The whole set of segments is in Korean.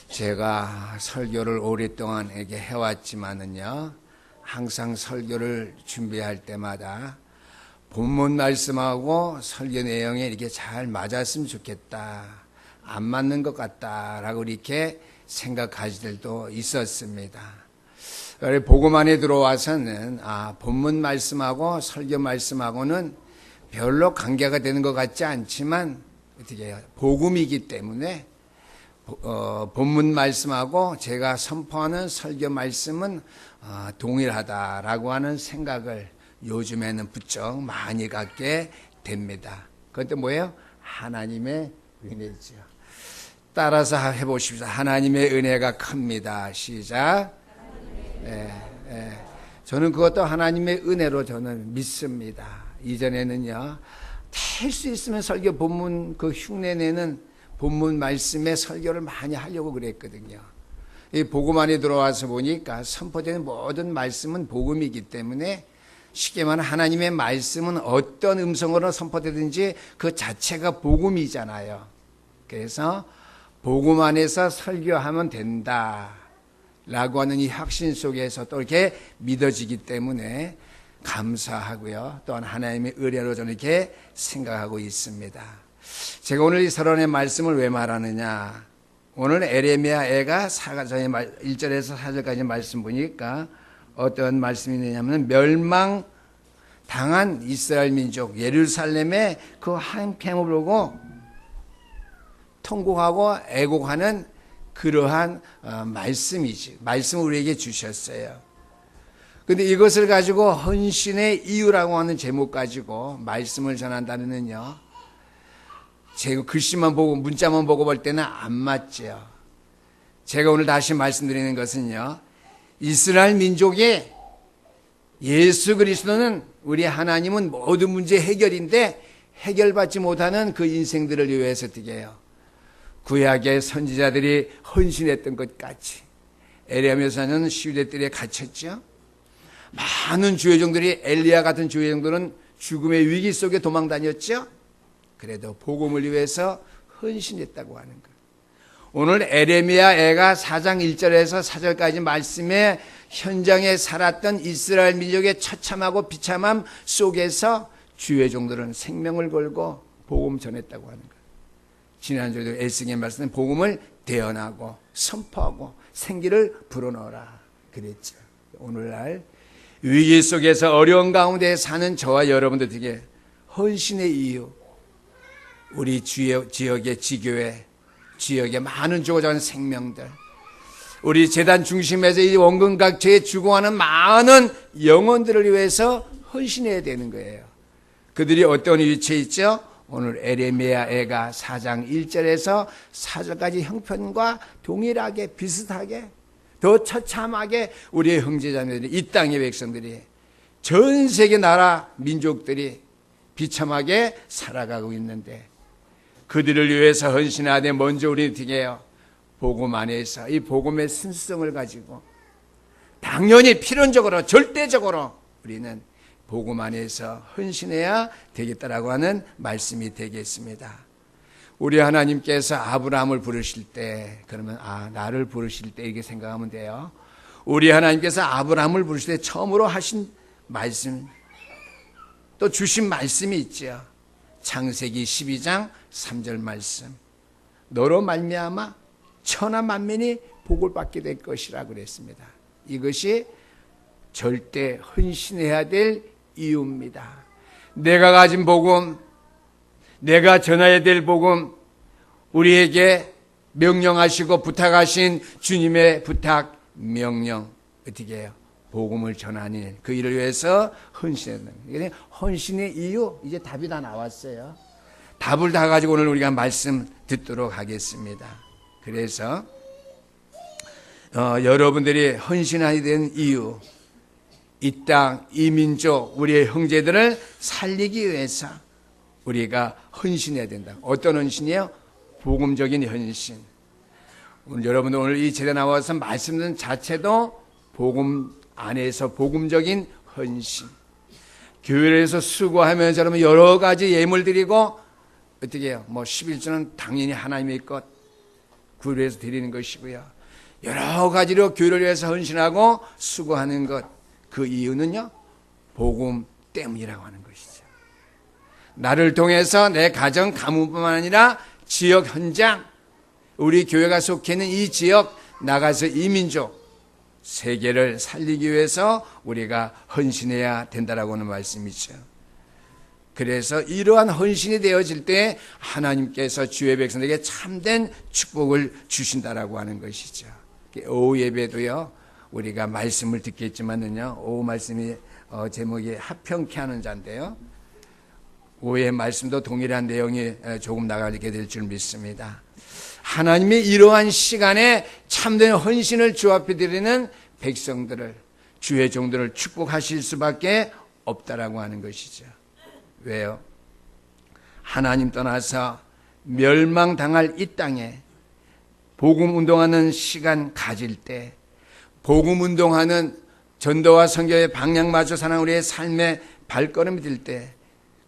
제가 설교를 오랫동안 이렇게 해왔지만은요, 항상 설교를 준비할 때마다 본문 말씀하고 설교 내용이 이렇게 잘 맞았으면 좋겠다, 안 맞는 것 같다라고 이렇게 생각하실 때도 있었습니다. 복음 안에 들어와서는 본문 말씀하고 설교 말씀하고는 별로 관계가 되는 것 같지 않지만 어떻게 해요? 복음이기 때문에 본문 말씀하고 제가 선포하는 설교 말씀은 동일하다라고 하는 생각을 요즘에는 부쩍 많이 갖게 됩니다. 그것도 뭐예요? 하나님의 은혜죠. 따라서 해보십시오. 하나님의 은혜가 큽니다. 시작. 저는 그것도 하나님의 은혜로 저는 믿습니다. 이전에는요, 될 수 있으면 설교 본문 그 흉내내는 본문 말씀에 설교를 많이 하려고 그랬거든요. 이 복음 안에 들어와서 보니까 선포되는 모든 말씀은 복음이기 때문에 쉽게 말하면 하나님의 말씀은 어떤 음성으로 선포되든지 그 자체가 복음이잖아요. 그래서 복음 안에서 설교하면 된다 라고 하는 이 확신 속에서 또 이렇게 믿어지기 때문에 감사하고요. 또한 하나님의 은혜로 저는 이렇게 생각하고 있습니다. 제가 오늘 이 서론의 말씀을 왜 말하느냐, 오늘 에레미야 애가 1절에서 4절까지 말씀 보니까 어떤 말씀이 있느냐면 멸망당한 이스라엘 민족 예루살렘의 그 한평을 보고 통곡하고 애곡하는 그러한 말씀이지, 말씀을 우리에게 주셨어요. 근데 이것을 가지고 헌신의 이유라고 하는 제목 가지고 말씀을 전한다면요, 제가 글씨만 보고 문자만 보고 볼 때는 안 맞죠. 제가 오늘 다시 말씀드리는 것은요, 이스라엘 민족의 예수 그리스도는 우리 하나님은 모든 문제 해결인데 해결받지 못하는 그 인생들을 위해서 어떻게 해요? 구약의 선지자들이 헌신했던 것 같이 에레미야서는 시위대들에 갇혔죠. 많은 주의종들이 엘리야 같은 주의종들은 죽음의 위기 속에 도망다녔죠. 그래도 복음을 위해서 헌신했다고 하는 거예요. 오늘 에레미야 애가 4장 1절에서 4절까지 말씀에 현장에 살았던 이스라엘 민족의 처참하고 비참함 속에서 주의 종들은 생명을 걸고 복음 전했다고 하는 거예요. 지난주에도 엘승의 말씀은 복음을 대언하고 선포하고 생기를 불어넣어라 그랬죠. 오늘날 위기 속에서 어려운 가운데 사는 저와 여러분들 되게 헌신의 이유, 우리 지역의 지교회, 지역의 많은 죽어가는 생명들, 우리 재단 중심에서 이 원근각처에 죽어가는 많은 영혼들을 위해서 헌신해야 되는 거예요. 그들이 어떤 위치에 있죠? 오늘 에레미야 애가 4장 1절에서 4절까지 형편과 동일하게 비슷하게 더 처참하게 우리의 형제자매들이, 이 땅의 백성들이, 전 세계 나라 민족들이 비참하게 살아가고 있는데 그들을 위해서 헌신하되 먼저 우리는 어떻게 해요? 복음 안에서 이 복음의 순수성을 가지고 당연히 필연적으로 절대적으로 우리는 복음 안에서 헌신해야 되겠다라고 하는 말씀이 되겠습니다. 우리 하나님께서 아브라함을 부르실 때, 그러면 나를 부르실 때 이렇게 생각하면 돼요. 우리 하나님께서 아브라함을 부르실 때 처음으로 하신 말씀, 또 주신 말씀이 있죠. 창세기 12장 3절 말씀, 너로 말미암아 천하 만민이 복을 받게 될 것이라 그랬습니다. 이것이 절대 헌신해야 될 이유입니다. 내가 가진 복음, 내가 전해야 될 복음, 우리에게 명령하시고 부탁하신 주님의 부탁, 명령, 어떻게 해요? 복음을 전하는 그 일을 위해서 헌신하는 거예요. 헌신의 이유, 이제 답이 다 나왔어요. 답을 다 가지고 오늘 우리가 말씀 듣도록 하겠습니다. 그래서 여러분들이 헌신하게 된 이유, 이 땅, 이 민족, 우리의 형제들을 살리기 위해서 우리가 헌신해야 된다. 어떤 헌신이에요? 복음적인 헌신. 오늘 여러분들 오늘 이 제대 나와서 말씀 듣는 자체도 복음 안에서 복음적인 헌신. 교회에서 수고하면서 여러분 여러 가지 예물 드리고 어떻게 해요? 11조는 당연히 하나님의 것, 구를 위해서 드리는 것이고요. 여러 가지로 교회를 위해서 헌신하고 수고하는 것, 그 이유는요, 복음 때문이라고 하는 것이죠. 나를 통해서 내 가정, 가문뿐만 아니라 지역 현장, 우리 교회가 속해 있는 이 지역, 나가서 이 민족, 세계를 살리기 위해서 우리가 헌신해야 된다라고 하는 말씀이죠. 그래서 이러한 헌신이 되어질 때 하나님께서 주의 백성에게 참된 축복을 주신다라고 하는 것이죠. 오후 예배도요, 우리가 말씀을 듣겠지만은요, 오후 말씀이 제목이 합평케 하는 자인데요, 오후의 말씀도 동일한 내용이 조금 나가게 될 줄 믿습니다. 하나님이 이러한 시간에 참된 헌신을 주 앞에 드리는 백성들을, 주의 종들을 축복하실 수밖에 없다라고 하는 것이죠. 왜요? 하나님 떠나서 멸망당할 이 땅에 복음 운동하는 시간 가질 때, 복음 운동하는 전도와 선교의 방향마저 사는 우리의 삶의 발걸음이 될 때,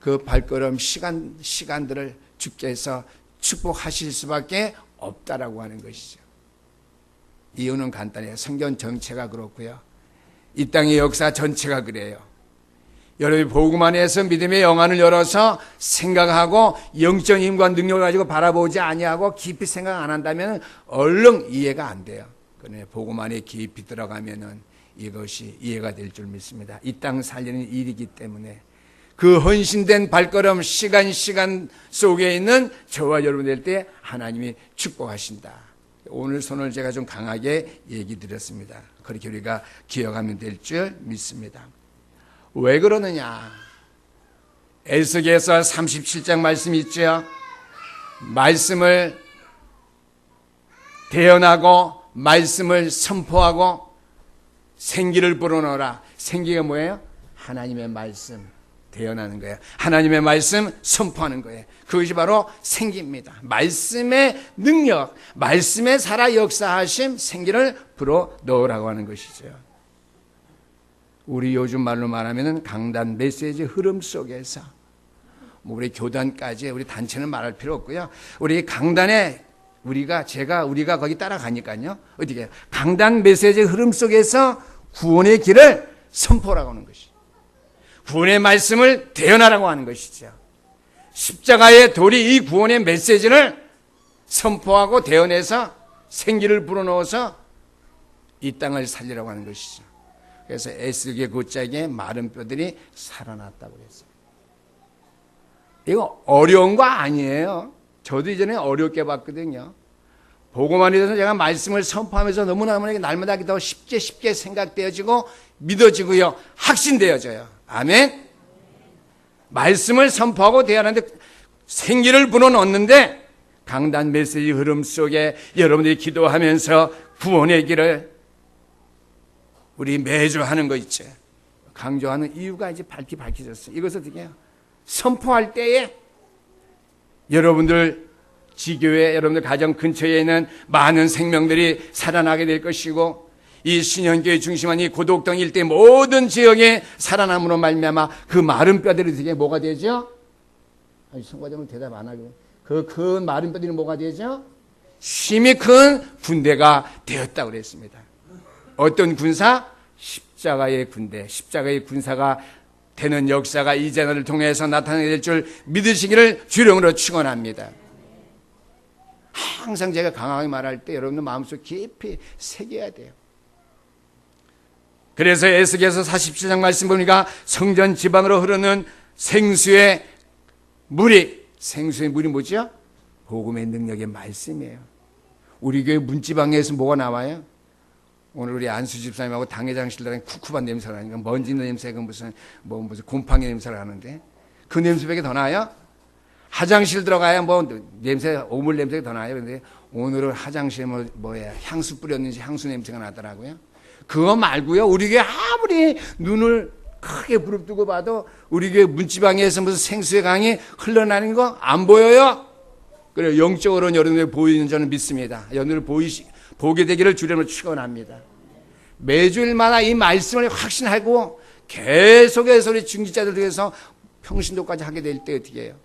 그 발걸음 시간들을 주께서 축복하실 수밖에 없다라고 하는 것이죠. 이유는 간단해요. 성경 전체가 그렇고요, 이 땅의 역사 전체가 그래요. 여러분이 복음 안에서 믿음의 영안을 열어서 생각하고 영적 힘과 능력을 가지고 바라보지 아니하고 깊이 생각 안 한다면 얼른 이해가 안 돼요. 그런데 복음 안에 깊이 들어가면은 이것이 이해가 될 줄 믿습니다. 이 땅 살리는 일이기 때문에 그 헌신된 발걸음 시간 속에 있는 저와 여러분 될 때 하나님이 축복하신다. 오늘 손을 제가 좀 강하게 얘기 드렸습니다. 그렇게 우리가 기억하면 될 줄 믿습니다. 왜 그러느냐? 에스겔서 37장 말씀이 있죠. 말씀을 대언하고 말씀을 선포하고 생기를 불어넣어라. 생기가 뭐예요? 하나님의 말씀 대언하는 거예요. 하나님의 말씀 선포하는 거예요. 그것이 바로 생기입니다. 말씀의 능력, 말씀의 살아 역사하심, 생기를 불어넣으라고 하는 것이죠. 우리 요즘 말로 말하면 강단 메시지 흐름 속에서, 우리 교단까지, 우리 단체는 말할 필요 없고요, 우리 강단에 우리가 거기 따라가니까요, 어떻게 해요? 강단 메시지 흐름 속에서 구원의 길을 선포라고 하는 것이, 구원의 말씀을 대언하라고 하는 것이죠. 십자가의 돌이 이 구원의 메시지를 선포하고 대언해서 생기를 불어넣어서 이 땅을 살리라고 하는 것이죠. 그래서 에스겔 곧장에 마른 뼈들이 살아났다고 그랬어요. 이거 어려운 거 아니에요. 저도 이전에 어렵게 봤거든요. 복음에 대해서 제가 말씀을 선포하면서 너무나 날마다 더 쉽게 생각되어지고 믿어지고요, 확신되어져요. 아멘. 말씀을 선포하고 대하는데 생기를 불어넣는데, 강단 메시지 흐름 속에 여러분들이 기도하면서 구원의 길을 우리 매주 하는 거 있죠. 강조하는 이유가 이제 밝혀졌어요. 이것을 어떻게 해요? 선포할 때에 여러분들 지교회, 여러분들 가정 근처에 있는 많은 생명들이 살아나게 될 것이고, 이 신현교회 중심한 이 고독동 일대 모든 지역에 살아남으로 말미암아 그 마른 뼈들이 되게 뭐가 되죠? 성과자분 대답 안 하고, 그 큰 마른 뼈들이 뭐가 되죠? 힘이 큰 군대가 되었다고 그랬습니다. 어떤 군사? 십자가의 군대, 십자가의 군사가 되는 역사가 이 재난을 통해서 나타나게 될 줄 믿으시기를 주령으로 축원합니다. 항상 제가 강하게 말할 때 여러분들 마음속 깊이 새겨야 돼요. 그래서 에스겔서 47장 말씀 보니까 성전 지방으로 흐르는 생수의 물이 뭐죠? 복음의 능력의 말씀이에요. 우리 교회 문지방에서 뭐가 나와요? 오늘 우리 안수 집사님하고 당회장실 들어가니 쿰쿰한 냄새가 나니까, 먼지 냄새가 무슨 곰팡이 냄새가 나는데, 그 냄새밖에 더 나요? 화장실 들어가야 오물 냄새가 더 나요. 그런데 오늘은 화장실에 향수 뿌렸는지 향수 냄새가 나더라고요. 그거 말고요, 우리 교회 아무리 눈을 크게 부릅뜨고 봐도 우리 교회 문지방에서 무슨 생수의 강이 흘러나는 거 안 보여요? 그래요. 영적으로는 여러분들 보이는 저는 믿습니다. 여러분들 보게 되기를 주님으로 축원합니다. 매주일마다 이 말씀을 확신하고 계속해서 우리 중직자들 중에서 평신도까지 하게 될 때 어떻게 해요?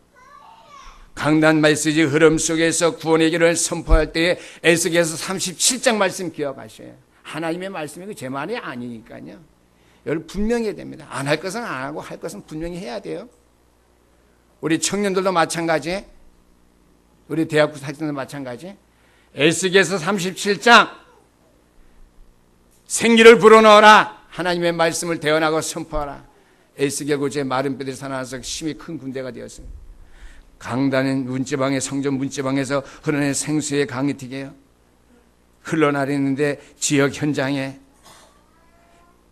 강단 메시지 흐름 속에서 구원의 길을 선포할 때에 에스겔서 37장 말씀 기억하셔요. 하나님의 말씀이 제 말이 아니니까요. 여러분 분명히 해야 됩니다. 안 할 것은 안 하고 할 것은 분명히 해야 돼요. 우리 청년들도 마찬가지, 우리 대학부 학생들도 마찬가지. 에스겔서 37장 생기를 불어넣어라. 하나님의 말씀을 대언하고 선포하라. 에스겔 고지의 마른 뼈들이 살아나서 심히 큰 군대가 되었습니다. 강단은 문지방의 성전 문지방에서 흘러내는 생수의 강이 튀게요. 흘러나리는데 지역 현장에,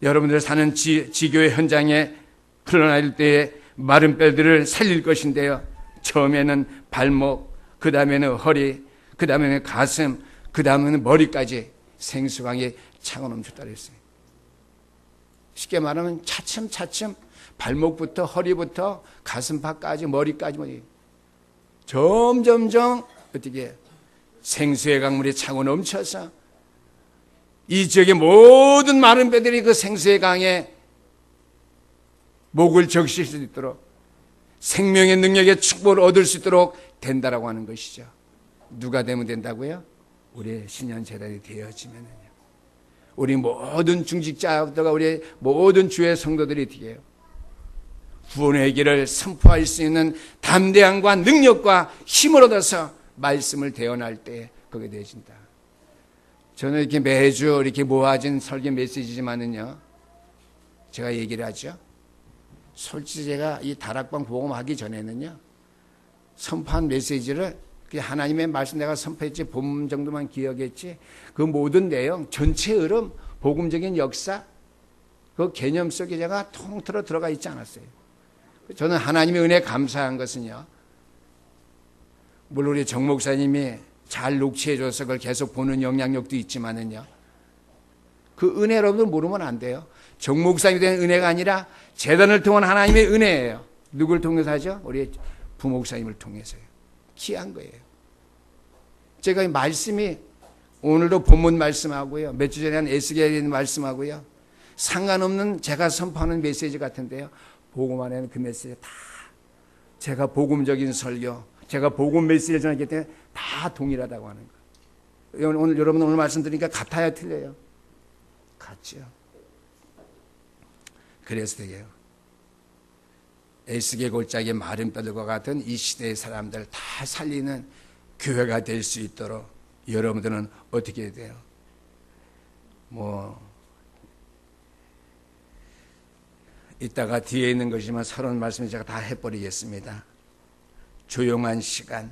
여러분들 사는 지교의 현장에 흘러나릴 때에 마른 뼈들을 살릴 것인데요. 처음에는 발목, 그 다음에는 허리, 그 다음에는 가슴, 그 다음에는 머리까지 생수강이 차고 넘쳤다 그랬어요. 쉽게 말하면 차츰차츰 발목부터 허리부터 가슴팍까지 머리까지 점점점 어떻게 생수의 강물이 차고 넘쳐서 이 지역의 모든 마른 뼈들이 그 생수의 강에 목을 적실 수 있도록 생명의 능력의 축복을 얻을 수 있도록 된다라고 하는 것이죠. 누가 되면 된다고요? 우리의 신년 재단이 되어지면은요. 우리 모든 중직자들과 우리 모든 주의 성도들이 어떻게 해요? 구원의 길을 선포할 수 있는 담대함과 능력과 힘을 얻어서 말씀을 대언할 때 그게 되어진다. 저는 이렇게 매주 이렇게 모아진 설교 메시지지만은요, 제가 얘기를 하죠. 솔직히 제가 이 다락방 복음하기 전에는요, 선포한 메시지를 하나님의 말씀 내가 선포했지, 본 정도만 기억했지, 그 모든 내용, 전체 흐름, 복음적인 역사, 그 개념 속에 제가 통틀어 들어가 있지 않았어요. 저는 하나님의 은혜에 감사한 것은요, 물론 우리 정 목사님이 잘 녹취해줘서 그걸 계속 보는 영향력도 있지만은요, 그 은혜로도 모르면 안 돼요. 정 목사님에 대한 은혜가 아니라 재단을 통한 하나님의 은혜예요. 누굴 통해서 하죠? 우리 부목사님을 통해서요. 귀한 거예요. 제가 이 말씀이 오늘도 본문 말씀하고요, 몇 주 전에 한 에스겔에 있는 말씀하고요, 상관없는 제가 선포하는 메시지 같은데요, 복음 안에는 그 메시지 다 제가 복음적인 설교, 제가 복음 메시지를 전하기 때문에 다 동일하다고 하는 거예요. 오늘 여러분 오늘 말씀 드리니까 같아요, 틀려요? 같죠. 그래서 되게요, 에스겔 골짜기의 마른 뼈들과 같은 이 시대의 사람들 다 살리는 교회가 될 수 있도록 여러분들은 어떻게 해야 돼요? 이따가 뒤에 있는 것이지만 서론 말씀을 제가 다 해버리겠습니다. 조용한 시간,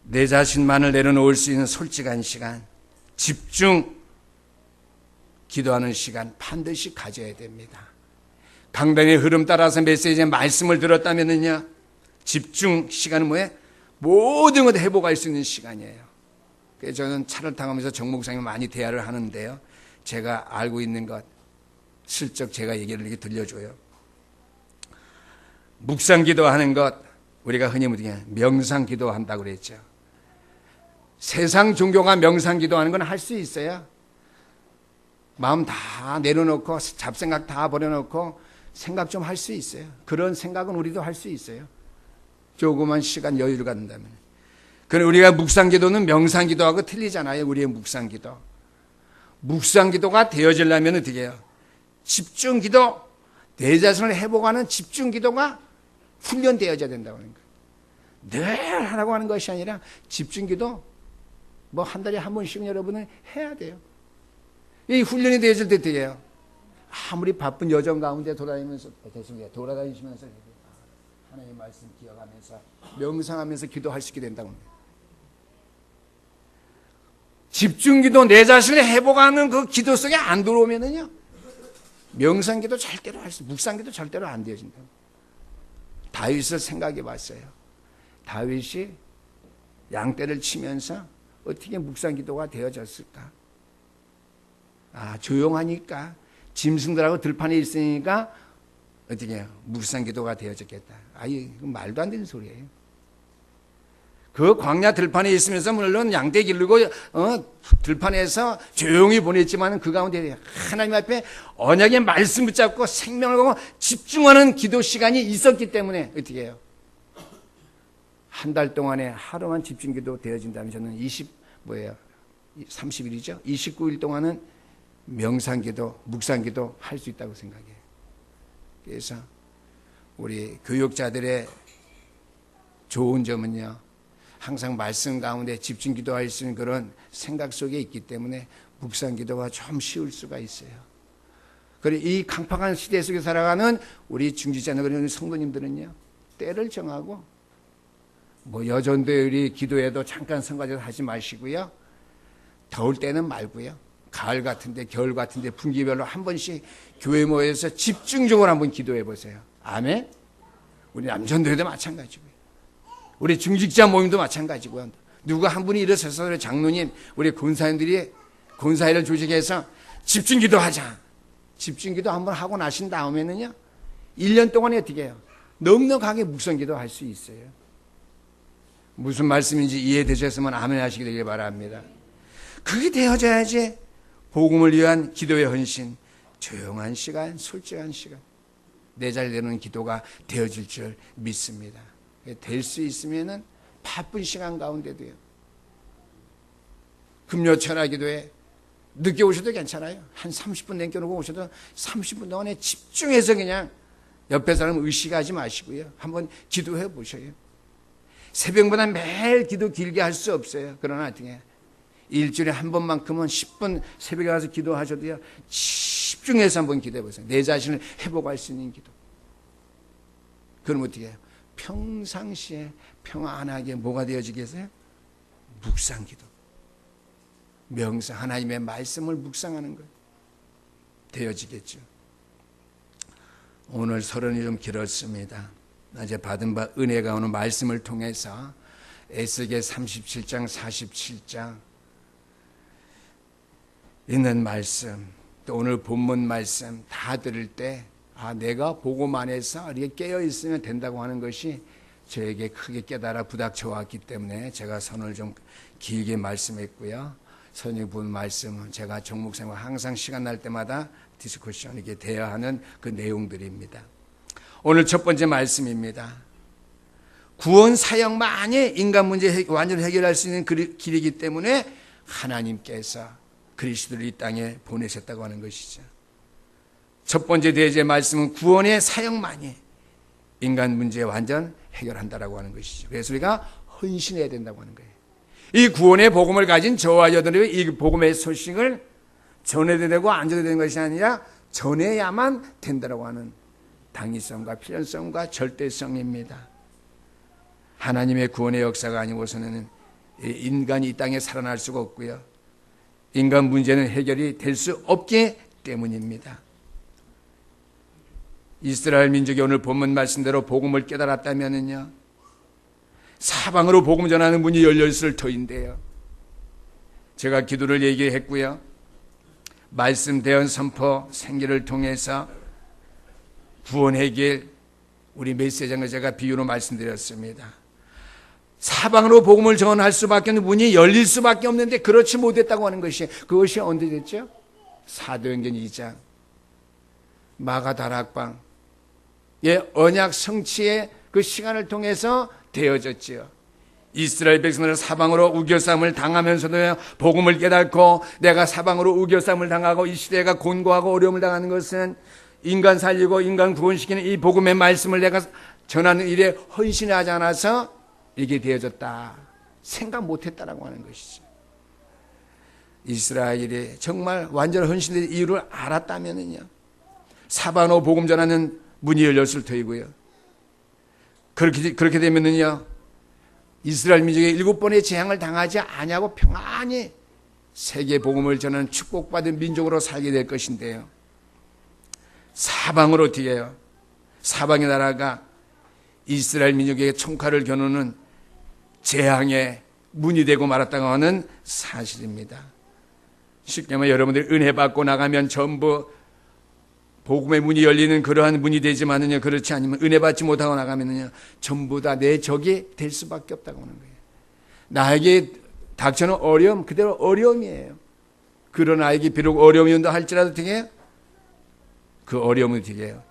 내 자신만을 내려놓을 수 있는 솔직한 시간, 집중 기도하는 시간 반드시 가져야 됩니다. 강단의 흐름 따라서 메시지의 말씀을 들었다면은요, 집중 시간은 뭐예요? 모든 것 회복할 수 있는 시간이에요. 그래서 저는 차를 타가면서 정 목사님 많이 대화를 하는데요, 제가 알고 있는 것 슬쩍 제가 얘기를 이렇게 들려줘요. 묵상 기도하는 것, 우리가 흔히 명상 기도한다고 그랬죠. 세상 종교가 명상 기도하는 건 할 수 있어요. 마음 다 내려놓고 잡생각 다 버려놓고 생각 좀 할 수 있어요. 그런 생각은 우리도 할 수 있어요. 조그만 시간 여유를 갖는다면. 그런데 우리가 묵상 기도는 명상 기도하고 틀리잖아요. 우리의 묵상 기도. 묵상 기도가 되어지려면 어떻게 해요? 집중 기도, 내 자신을 회복하는 집중 기도가 훈련되어져야 된다고 하는 거예요. 늘 하라고 하는 것이 아니라 집중 기도 한 달에 한 번씩은 여러분은 해야 돼요. 이 훈련이 되어질 때 어떻게 해요? 아무리 바쁜 여정 가운데 돌아다니시면서 하나님의 말씀 기억하면서 명상하면서 기도할 수 있게 된다고 합니다. 집중 기도, 내 자신을 회복하는 그 기도 속에 안 들어오면은요, 명상 기도 절대로 묵상 기도 절대로 안 되어진다. 다윗을 생각해 봤어요. 다윗이 양떼를 치면서 어떻게 묵상 기도가 되어졌을까? 조용하니까, 짐승들하고 들판에 있으니까 어떻게 해요? 묵상 기도가 되어졌겠다. 이거 말도 안 되는 소리예요. 그 광야 들판에 있으면서 물론 양떼 기르고 들판에서 조용히 보냈지만 그 가운데 하나님 앞에 언약의 말씀 붙잡고 생명을 걸고 집중하는 기도 시간이 있었기 때문에 어떻게 해요? 한 달 동안에 하루만 집중기도 되어진다면 저는 30일이죠. 29일 동안은 명상기도, 묵상기도 할 수 있다고 생각해요. 그래서 우리 교육자들의 좋은 점은요, 항상 말씀 가운데 집중기도할 수 있는 그런 생각 속에 있기 때문에 묵상기도가 좀 쉬울 수가 있어요. 그리고 이 강팍한 시대 속에 살아가는 우리 중지자나 그런 성도님들은요, 때를 정하고 여전도율이 기도해도 잠깐 성가대로 하지 마시고요, 더울 때는 말고요, 가을 같은데 겨울 같은데 분기별로 한 번씩 교회 모여서 집중적으로 한번 기도해 보세요. 아멘. 우리 남전도회도 마찬가지고요, 우리 중직자 모임도 마찬가지고요. 누가 한 분이 일어서서 우리 장로님, 우리 권사님들이 권사회를 조직해서 집중기도 하자. 집중기도 한번 하고 나신 다음에는요, 1년 동안에 어떻게 해요? 넉넉하게 묵상기도 할 수 있어요. 무슨 말씀인지 이해되셨으면 아멘 하시기 되길 바랍니다. 그게 되어져야지 복음을 위한 기도의 헌신, 조용한 시간, 솔직한 시간, 내 잘 되는 기도가 되어질 줄 믿습니다. 될 수 있으면은 바쁜 시간 가운데도요, 금요 철야 기도에 늦게 오셔도 괜찮아요. 한 30분 남겨놓고 오셔도 30분 동안에 집중해서 그냥 옆에 사람 의식하지 마시고요, 한번 기도해 보셔요. 새벽보다 매일 기도 길게 할 수 없어요. 그러나 어떻게 일주일에 한 번만큼은 10분 새벽에 가서 기도하셔도요, 집중해서 한번 기도해 보세요. 내 자신을 회복할 수 있는 기도. 그럼 어떻게 해요? 평상시에 평안하게 뭐가 되어지겠어요? 묵상기도, 명상, 하나님의 말씀을 묵상하는 것 되어지겠죠. 오늘 서론이 좀 길었습니다. 어제 받은 바 은혜가 오는 말씀을 통해서 에스겔 37장 47장 있는 말씀, 또 오늘 본문 말씀 다 들을 때 내가 복음 안에서 이렇게 깨어있으면 된다고 하는 것이 저에게 크게 깨달아 부닥쳐 왔기 때문에 제가 선을 좀 길게 말씀했고요. 선생님 본 말씀은 제가 정목생활 항상 시간 날 때마다 디스커션 이게 돼야 하는 그 내용들입니다. 오늘 첫 번째 말씀입니다. 구원 사역만이 인간 문제 완전히 해결할 수 있는 길이기 때문에 하나님께서 그리스도를 이 땅에 보내셨다고 하는 것이죠. 첫 번째 대제 말씀은 구원의 사역만이 인간 문제 완전 해결한다라고 하는 것이죠. 그래서 우리가 헌신해야 된다고 하는 거예요. 이 구원의 복음을 가진 저와 여러분이 이 복음의 소식을 전해야 되고 안 전해야 되는 것이 아니라 전해야만 된다라고 하는 당위성과 필연성과 절대성입니다. 하나님의 구원의 역사가 아니고서는 인간이 이 땅에 살아날 수가 없고요, 인간 문제는 해결이 될 수 없기 때문입니다. 이스라엘 민족이 오늘 본문 말씀대로 복음을 깨달았다면은요, 사방으로 복음 전하는 문이 열렸을 터인데요, 제가 기도를 얘기했고요, 말씀 대언 선포 생기를 통해서 구원의 길, 우리 메시지장을 제가 비유로 말씀드렸습니다. 사방으로 복음을 전할 수밖에 없는 문이 열릴 수밖에 없는데 그렇지 못했다고 하는 것이, 그것이 언제 됐죠? 사도행전 2장 마가다락방 언약 성취의 그 시간을 통해서 되어졌지요. 이스라엘 백성들은 사방으로 우겨쌈을 당하면서도 복음을 깨닫고, 내가 사방으로 우겨쌈을 당하고 이 시대가 곤고하고 어려움을 당하는 것은 인간 살리고 인간 구원시키는 이 복음의 말씀을 내가 전하는 일에 헌신하지 않아서 이게 되어졌다 생각 못했다라고 하는 것이죠. 이스라엘이 정말 완전 헌신된 이유를 알았다면은요, 사방으로 복음 전하는 문이 열렸을 터이고요, 그렇게 되면은요, 이스라엘 민족이 7번의 재앙을 당하지 아니하고 평안히 세계 복음을 전하는 축복받은 민족으로 살게 될 것인데요, 사방으로 어떻게 해요? 사방의 나라가 이스라엘 민족에게 총칼을 겨누는 재앙의 문이 되고 말았다고 하는 사실입니다. 쉽게 말하면 여러분들이 은혜 받고 나가면 전부 복음의 문이 열리는 그러한 문이 되지만은요, 그렇지 않으면 은혜 받지 못하고 나가면은요, 전부 다 내 적이 될 수밖에 없다고 하는 거예요. 나에게 닥쳐는 어려움, 그대로 어려움이에요. 그런 나에게 비록 어려움이 온다 할지라도 어떻게 해요? 그 어려움을 어떻게 해요?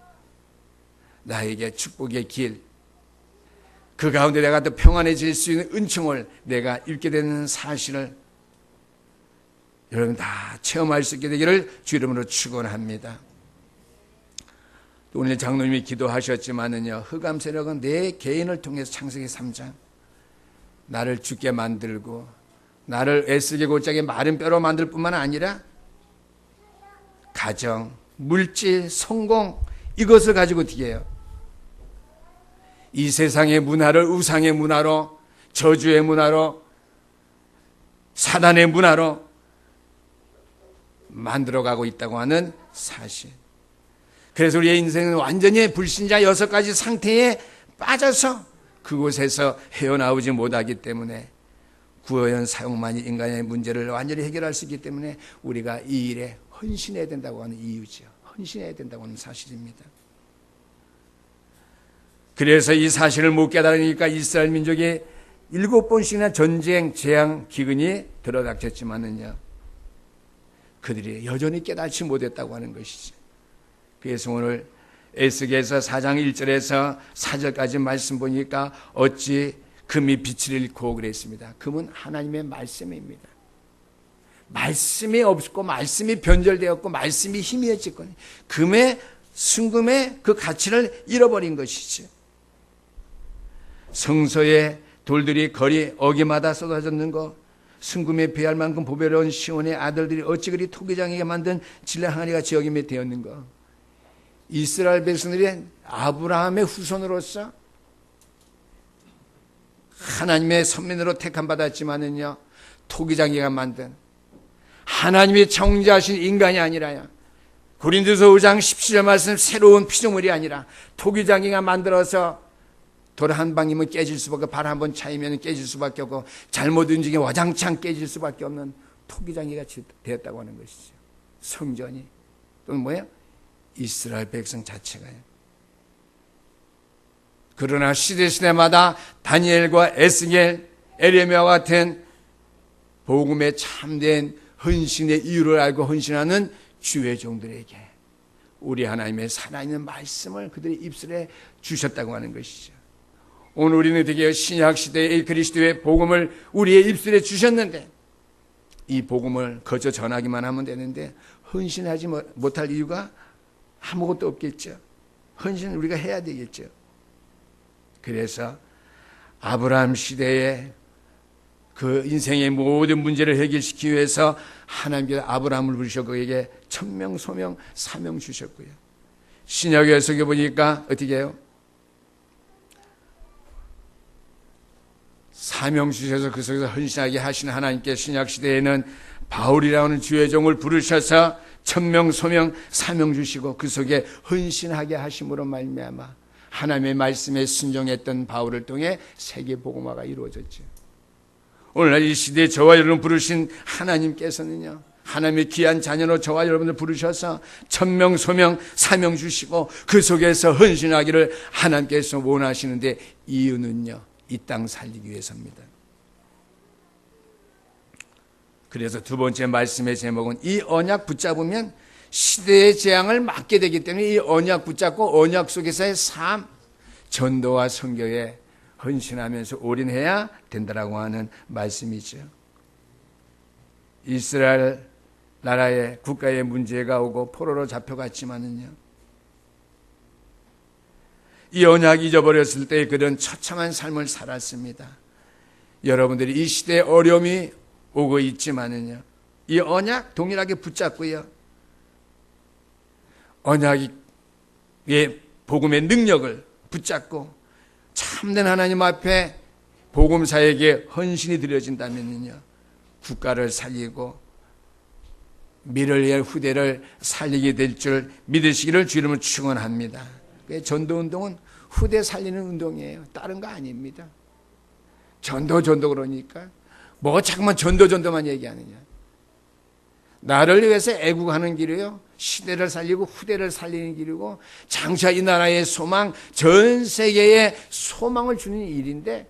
나에게 축복의 길, 그 가운데 내가 또 평안해질 수 있는 은총을 내가 입게 되는 사실을 여러분 다 체험할 수 있게 되기를 주 이름으로 축원합니다. 오늘 장로님이 기도하셨지만은요, 흑암 세력은 내 개인을 통해서 창세기 3장 나를 죽게 만들고 나를 애쓰게 골짜기 마른 뼈로 만들 뿐만 아니라 가정, 물질, 성공 이것을 가지고 튀겨요. 이 세상의 문화를 우상의 문화로, 저주의 문화로, 사단의 문화로 만들어가고 있다고 하는 사실. 그래서 우리의 인생은 완전히 불신자 6가지 상태에 빠져서 그곳에서 헤어나오지 못하기 때문에 구현 사용만이 인간의 문제를 완전히 해결할 수 있기 때문에 우리가 이 일에 헌신해야 된다고 하는 이유죠. 헌신해야 된다고 하는 사실입니다. 그래서 이 사실을 못 깨달으니까 이스라엘 민족이 7번씩이나 전쟁, 재앙, 기근이 들어닥쳤지만은요, 그들이 여전히 깨닫지 못했다고 하는 것이죠. 그래서 오늘 에스겔서 4장 1절에서 4절까지 말씀 보니까 어찌 금이 빛을 잃고 그랬습니다. 금은 하나님의 말씀입니다. 말씀이 없고 말씀이 변절되었고 말씀이 희미해졌고 금의 순금의 그 가치를 잃어버린 것이죠. 성소에 돌들이 거리 어기마다 쏟아졌는 것, 순금에 비할 만큼 보배로운 시온의 아들들이 어찌 그리 토기장에게 만든 진라 항아리같이 여김에 되었는가. 이스라엘 백성들이 아브라함의 후손으로서 하나님의 선민으로 택함 받았지만은요, 토기장이가 만든 하나님이 창조하신 인간이 아니라요, 고린도서 5장 17절 말씀 새로운 피조물이 아니라 토기장이가 만들어서 돌 한 방이면 깨질 수밖에, 발 한 번 차이면 깨질 수밖에 없고 잘못 움직이면 와장창 깨질 수밖에 없는 토기장이가 되었다고 하는 것이죠. 성전이 또는 뭐예요? 이스라엘 백성 자체가요. 그러나 시대마다 다니엘과 에스겔, 에레미야와 같은 복음에 참된 헌신의 이유를 알고 헌신하는 주의 종들에게 우리 하나님의 살아있는 말씀을 그들의 입술에 주셨다고 하는 것이죠. 오늘 우리는 드디어 신약시대의 그리스도의 복음을 우리의 입술에 주셨는데 이 복음을 거저 전하기만 하면 되는데 헌신하지 못할 이유가 아무것도 없겠죠. 헌신을 우리가 해야 되겠죠. 그래서 아브라함 시대에 그 인생의 모든 문제를 해결시키기 위해서 하나님께서 아브라함을 부르셔 그에게 천명, 소명, 사명 주셨고요. 신약에서 보니까 어떻게 해요? 사명 주셔서 그 속에서 헌신하게 하신 하나님께 신약시대에는 바울이라는 주의 종을 부르셔서 천명, 소명, 사명 주시고 그 속에 헌신하게 하심으로 말미암아 하나님의 말씀에 순종했던 바울을 통해 세계 복음화가 이루어졌죠. 오늘날 이 시대에 저와 여러분 부르신 하나님께서는요, 하나님의 귀한 자녀로 저와 여러분을 부르셔서 천명, 소명, 사명 주시고 그 속에서 헌신하기를 하나님께서 원하시는데 이유는요, 이 땅 살리기 위해서입니다. 그래서 두 번째 말씀의 제목은 이 언약 붙잡으면 시대의 재앙을 막게 되기 때문에 이 언약 붙잡고 언약 속에서의 삶, 전도와 선교에 헌신하면서 올인해야 된다라고 하는 말씀이죠. 이스라엘 나라의 국가에 문제가 오고 포로로 잡혀갔지만은요, 이 언약 잊어버렸을 때 그런 처참한 삶을 살았습니다. 여러분들이 이 시대에 어려움이 오고 있지만은요, 이 언약 동일하게 붙잡고요, 언약의 복음의 능력을 붙잡고 참된 하나님 앞에 복음사에게 헌신이 드려진다면요, 국가를 살리고 미래를 위한 후대를 살리게 될 줄 믿으시기를 주 이름으로 축원합니다. 전도운동은 후대 살리는 운동이에요. 다른 거 아닙니다. 전도 그러니까 뭐 자꾸만 전도만 얘기하느냐. 나를 위해서 애국하는 길이요, 시대를 살리고 후대를 살리는 길이고 장차 이 나라의 소망, 전 세계에 소망을 주는 일인데,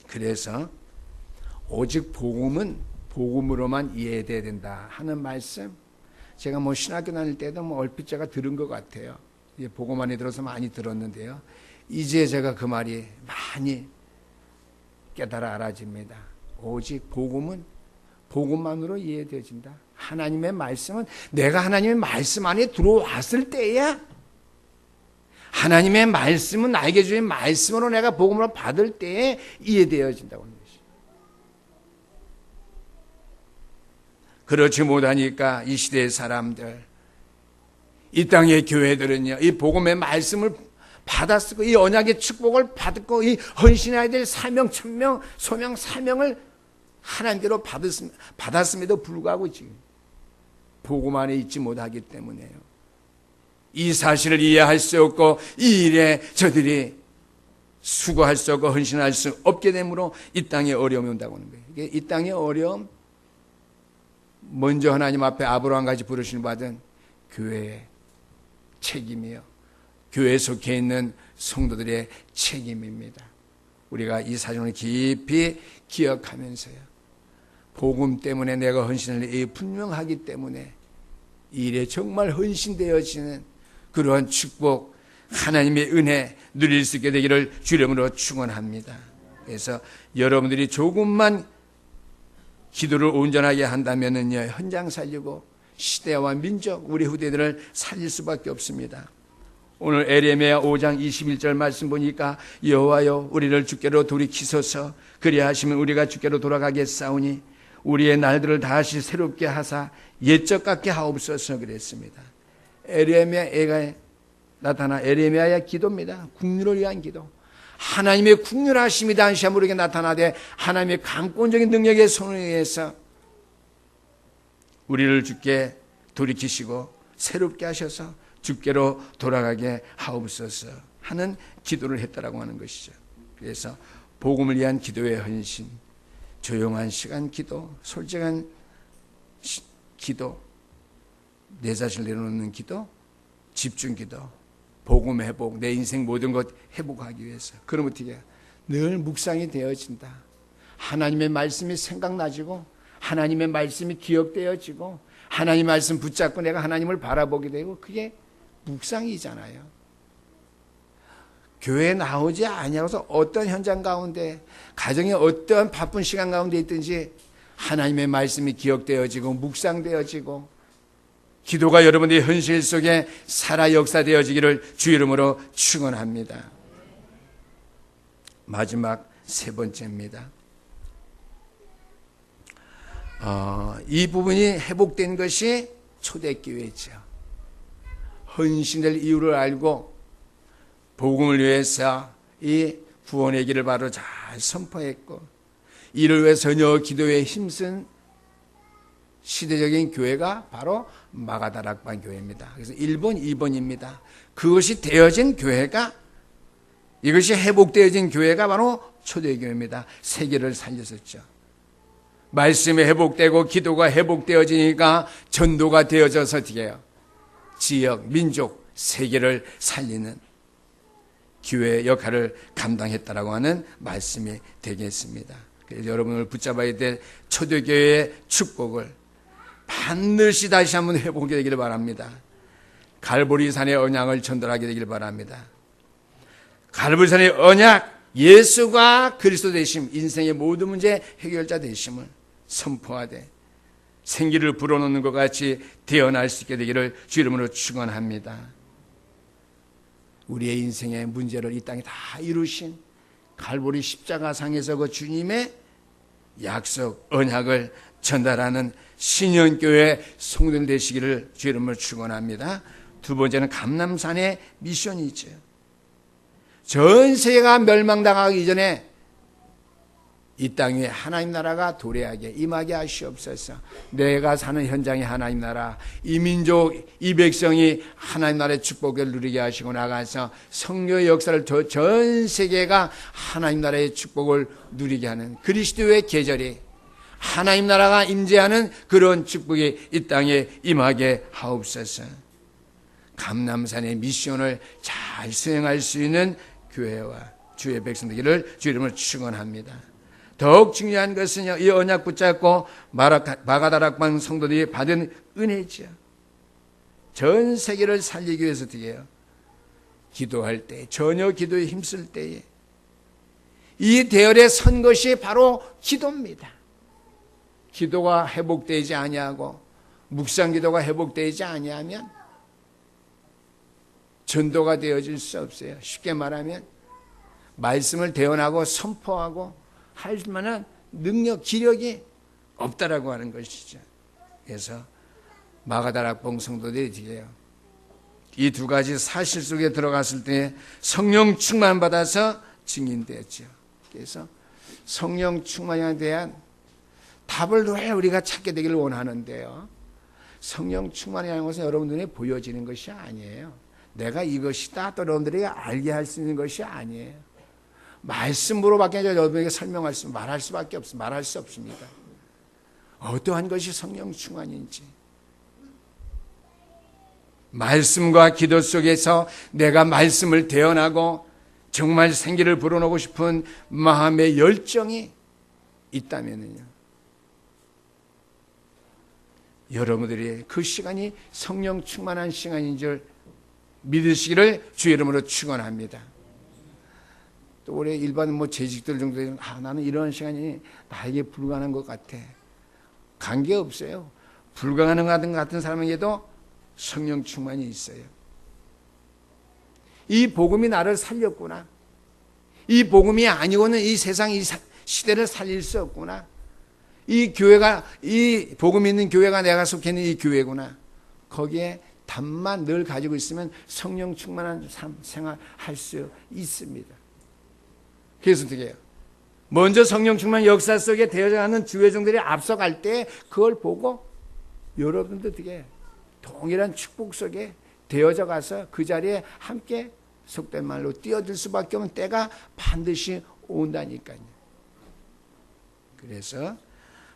그래서 오직 복음은 복음으로만 이해돼야 된다 하는 말씀, 제가 뭐 신학교 다닐 때도 뭐 얼핏 제가 들은 것 같아요. 보고만 들어서 많이 들었는데요. 이제 제가 그 말이 많이 깨달아 알아집니다. 오직 복음은 복음만으로 이해되어진다. 하나님의 말씀은 내가 하나님의 말씀 안에 들어왔을 때야, 하나님의 말씀은 나에게 주신 말씀으로 내가 복음을 받을 때에 이해되어진다고 하는 것이죠. 그렇지 못하니까 이 시대의 사람들, 이 땅의 교회들은요, 이 복음의 말씀을 받았고 이 언약의 축복을 받고 이 헌신해야 될 사명, 천명, 소명, 사명을 하나님께로 받았음에도 불구하고 지금 복음 안에 있지 못하기 때문에요. 이 사실을 이해할 수 없고 이 일에 저들이 수고할 수 없고 헌신할 수 없게 되므로 이 땅에 어려움이 온다고 하는 거예요. 이게 이 땅의 어려움, 먼저 하나님 앞에 아브라함같이 부르심을 받은 교회의 책임이요, 교회에 속해 있는 성도들의 책임입니다. 우리가 이 사정을 깊이 기억하면서요, 복음 때문에 내가 헌신을 해 분명하기 때문에 이 일에 정말 헌신되어지는 그러한 축복, 하나님의 은혜 누릴 수 있게 되기를 주님으로 축원합니다. 그래서 여러분들이 조금만 기도를 온전하게 한다면은요, 현장 살리고 시대와 민족, 우리 후대들을 살릴 수밖에 없습니다. 오늘 에레미야 5장 21절 말씀 보니까 여호와여 우리를 주께로 돌이키소서, 그리하시면 우리가 주께로 돌아가겠사오니 우리의 날들을 다시 새롭게 하사 옛적 같게 하옵소서 그랬습니다. 에레미야에 나타난 에레미야의 기도입니다. 국률을 위한 기도. 하나님의 국률하심이 당시 우리에게 나타나되 하나님의 강권적인 능력의 손에 의해서 우리를 주께 돌이키시고 새롭게 하셔서 주께로 돌아가게 하옵소서 하는 기도를 했다라고 하는 것이죠. 그래서 복음을 위한 기도의 헌신, 조용한 시간 기도, 솔직한 기도, 내 자신을 내려놓는 기도, 집중 기도, 복음 회복, 내 인생 모든 것 회복하기 위해서. 그럼 어떻게 해요? 늘 묵상이 되어진다. 하나님의 말씀이 생각나지고 하나님의 말씀이 기억되어지고 하나님의 말씀 붙잡고 내가 하나님을 바라보게 되고, 그게 묵상이잖아요. 교회에 나오지 아니하고서 어떤 현장 가운데, 가정의 어떤 바쁜 시간 가운데 있든지 하나님의 말씀이 기억되어지고 묵상되어지고 기도가 여러분들의 현실 속에 살아 역사되어지기를 주 이름으로 축원합니다. 마지막 세 번째입니다. 이 부분이 회복된 것이 초대교회죠. 헌신될 이유를 알고 복음을 위해서 이 구원의 길을 바로 잘 선포했고, 이를 위해 전혀 기도에 힘쓴 시대적인 교회가 바로 마가다락방 교회입니다. 그래서 1번, 2번입니다. 그것이 되어진 교회가, 이것이 회복되어진 교회가 바로 초대교회입니다. 세계를 살렸었죠. 말씀이 회복되고 기도가 회복되어지니까 전도가 되어져서 어떻게 해요? 지역, 민족, 세계를 살리는 교회의 역할을 감당했다라고 하는 말씀이 되겠습니다. 그래서 여러분을 붙잡아야 될 초대교회의 축복을 반드시 다시 한번 회복하게 되기를 바랍니다. 갈보리산의 언약을 전달하게 되기를 바랍니다. 갈보리산의 언약, 예수가 그리스도 되심, 인생의 모든 문제 해결자 되심을 선포하되 생기를 불어넣는 것 같이 태어날 수 있게 되기를 주 이름으로 축원합니다. 우리의 인생의 문제를 이 땅에 다 이루신 갈보리 십자가상에서 그 주님의 약속, 언약을 전달하는 신현교회 성도들 되시기를 주 이름으로 축원합니다. 두 번째는 감람산의 미션이죠. 전 세계가 멸망당하기 이전에 이 땅 위에 하나님 나라가 도래하게 임하게 하시옵소서. 내가 사는 현장이 하나님 나라, 이 민족, 이 백성이 하나님 나라의 축복을 누리게 하시고 나가서 성령의 역사를 전 세계가 하나님 나라의 축복을 누리게 하는 그리스도의 계절이, 하나님 나라가 임재하는 그런 축복이 이 땅에 임하게 하옵소서. 감람산의 미션을 잘 수행할 수 있는 교회와 주의 백성 되기를 주 이름으로 축원합니다. 더욱 중요한 것은요, 이 언약 붙잡고 마가다락방 성도들이 받은 은혜죠. 전 세계를 살리기 위해서 어떻게 해요? 기도할 때, 전혀 기도에 힘쓸 때에 이 대열에 선 것이 바로 기도입니다. 기도가 회복되지 아니하고 묵상 기도가 회복되지 아니하면 전도가 되어질 수 없어요. 쉽게 말하면 말씀을 대언하고 선포하고 할 만한 능력, 기력이 없다라고 하는 것이죠. 그래서 마가다락봉 성도들이 되게요. 이 두 가지 사실 속에 들어갔을 때 성령 충만 받아서 증인되었죠. 그래서 성령 충만에 대한 답을 왜 우리가 찾게 되기를 원하는데요. 성령 충만이라는 것은 여러분 눈에 보여지는 것이 아니에요. 내가 이것이다 또 여러분들에게 알게 할 수 있는 것이 아니에요. 말씀으로밖에 여러분에게 말할 수밖에 없습니다. 말할 수 없습니다. 어떠한 것이 성령 충만인지. 말씀과 기도 속에서 내가 말씀을 대언하고 정말 생기를 불어넣고 싶은 마음의 열정이 있다면요. 여러분들이 그 시간이 성령 충만한 시간인 줄 믿으시기를 주의 이름으로 축원합니다. 또 우리 일반 재직들 정도 되면 나는 이런 시간이 나에게 불가능한 것 같아. 관계없어요. 불가능한 같은 사람에게도 성령 충만이 있어요. 이 복음이 나를 살렸구나. 이 복음이 아니고는 이 세상 이 시대를 살릴 수 없구나. 이 교회가, 이 복음 있는 교회가 내가 속해 있는 이 교회구나. 거기에 답만 늘 가지고 있으면 성령 충만한 삶 생활할 수 있습니다. 그래서 어떻게 해요? 먼저 성령 충만 역사 속에 되어가는 주회종들이 앞서갈 때 그걸 보고 여러분도 어떻게 해요? 동일한 축복 속에 되어져 가서 그 자리에 함께 속된 말로 뛰어들 수밖에 없는 때가 반드시 온다니까요. 그래서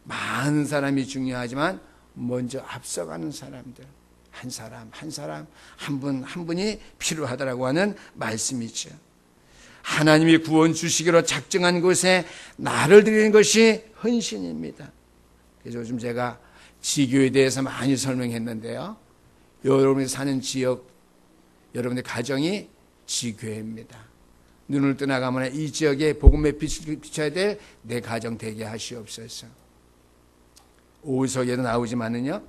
많은 사람이 중요하지만 먼저 앞서가는 사람들, 한 사람 한 분 한 분이 필요하다라고 하는 말씀이죠. 하나님이 구원 주시기로 작정한 곳에 나를 드리는 것이 헌신입니다. 그래서 요즘 제가 지교에 대해서 많이 설명했는데요. 여러분이 사는 지역, 여러분의 가정이 지교회입니다. 눈을 떠나가면 이 지역에 복음의 빛을 비춰야 될 내 가정 되게 하시옵소서. 오후석에도 나오지만은요,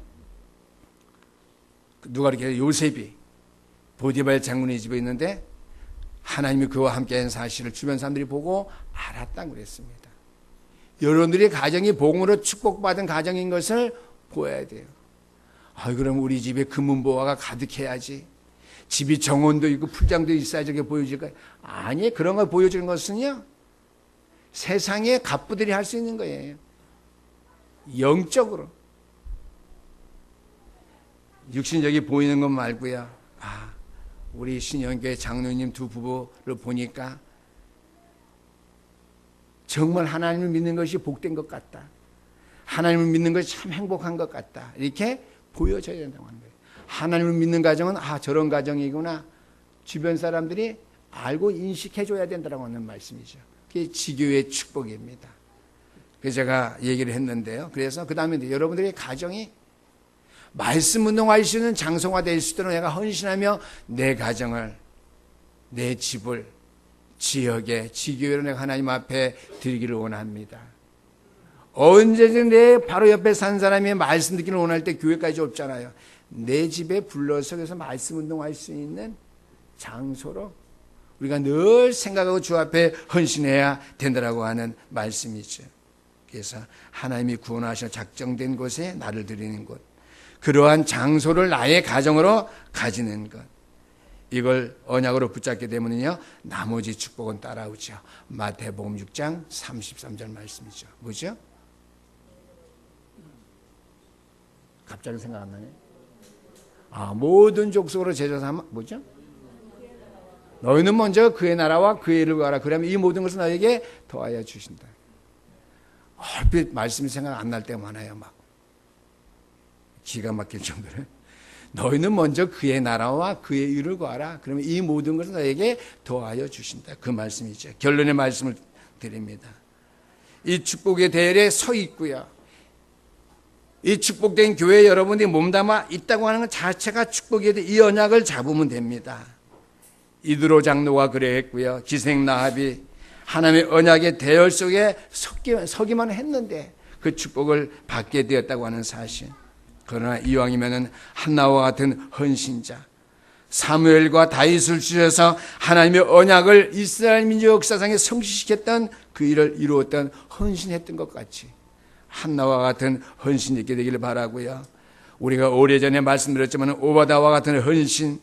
누가 이렇게 요셉이 보디발 장군의 집에 있는데 하나님이 그와 함께한 사실을 주변 사람들이 보고 알았다고 그랬습니다. 여러분들의 가정이 복음으로 축복받은 가정인 것을 보여야 돼요. 그럼 우리 집에 금은보화가 가득해야지. 집이 정원도 있고 풀장도 있어야 저게 보여질까요? 아니, 그런 걸 보여주는 것은요, 세상에 갑부들이 할 수 있는 거예요. 영적으로. 육신적이 보이는 것 말고요. 우리 신영교회 장로님 두 부부를 보니까 정말 하나님을 믿는 것이 복된 것 같다. 하나님을 믿는 것이 참 행복한 것 같다. 이렇게 보여져야 된다고 하는 거예요. 하나님을 믿는 가정은 저런 가정이구나. 주변 사람들이 알고 인식해줘야 된다고 하는 말씀이죠. 그게 지교의 축복입니다. 그래서 제가 얘기를 했는데요. 그래서 그 다음에 여러분들의 가정이 말씀 운동할 수 있는 장소가 될 수 있도록 내가 헌신하며 내 가정을, 내 집을, 지역에, 지교회로 내가 하나님 앞에 드리기를 원합니다. 언제든 내 바로 옆에 산 사람이 말씀 듣기를 원할 때 교회까지 없잖아요. 내 집에 불러서 그래서 말씀 운동할 수 있는 장소로 우리가 늘 생각하고 주 앞에 헌신해야 된다라고 하는 말씀이죠. 그래서 하나님이 구원하셔 작정된 곳에 나를 드리는 곳, 그러한 장소를 나의 가정으로 가지는 것, 이걸 언약으로 붙잡게 되면요 나머지 축복은 따라오죠. 마태복음 6장 33절 말씀이죠. 뭐죠? 갑자기 생각 안 나네. 모든 족속으로 제자삼아 뭐죠? 너희는 먼저 그의 나라와 그의 일을 구하라. 그러면 이 모든 것을 너에게 더하여 주신다. 얼핏 말씀이 생각 안 날 때가 많아요. 막 기가 막힐 정도로. 너희는 먼저 그의 나라와 그의 일을 구하라. 그러면 이 모든 것을 너에게 더하여 주신다. 그 말씀이죠. 결론의 말씀을 드립니다. 이 축복의 대열에 서 있고요. 이 축복된 교회 여러분들이 몸담아 있다고 하는 것 자체가 축복이 돼. 이 언약을 잡으면 됩니다. 이드로 장로가 그래했고요. 기생라합이 하나님의 언약의 대열 속에 서기만 했는데 그 축복을 받게 되었다고 하는 사실. 그러나 이왕이면은 한나와 같은 헌신자, 사무엘과 다윗을 주셔서 하나님의 언약을 이스라엘 민족 역사상에 성취시켰던 그 일을 이루었던 헌신했던 것 같이 한나와 같은 헌신이 있게 되기를 바라고요. 우리가 오래전에 말씀드렸지만 오바다와 같은 헌신,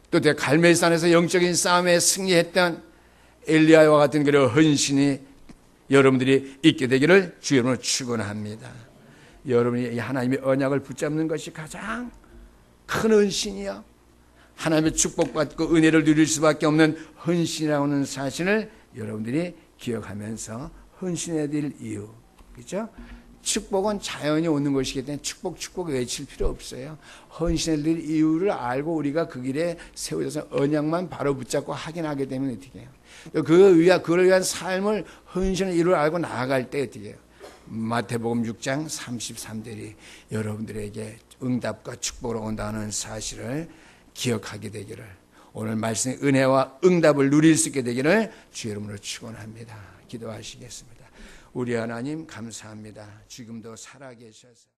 또 갈멜산에서 영적인 싸움에 승리했던 엘리야와 같은 그런 헌신이 여러분들이 있게 되기를 주 이름으로 축원합니다. 여러분이 하나님의 언약을 붙잡는 것이 가장 큰 헌신이요, 하나님의 축복받고 은혜를 누릴 수밖에 없는 헌신이라고 하는 사실을 여러분들이 기억하면서 헌신해야 될 이유, 그렇죠? 축복은 자연히 오는 것이기 때문에 축복 외칠 필요 없어요. 헌신해야 될 이유를 알고 우리가 그 길에 세워져서 언약만 바로 붙잡고 확인하게 되면 어떻게 해요? 그걸 위한 삶을, 헌신의 이유를 알고 나아갈 때 어떻게 해요? 마태복음 6장 33절이 여러분들에게 응답과 축복으로 온다는 사실을 기억하게 되기를, 오늘 말씀의 은혜와 응답을 누릴 수 있게 되기를 주 이름으로 축원합니다. 기도하시겠습니다. 우리 하나님 감사합니다. 지금도 살아계셔서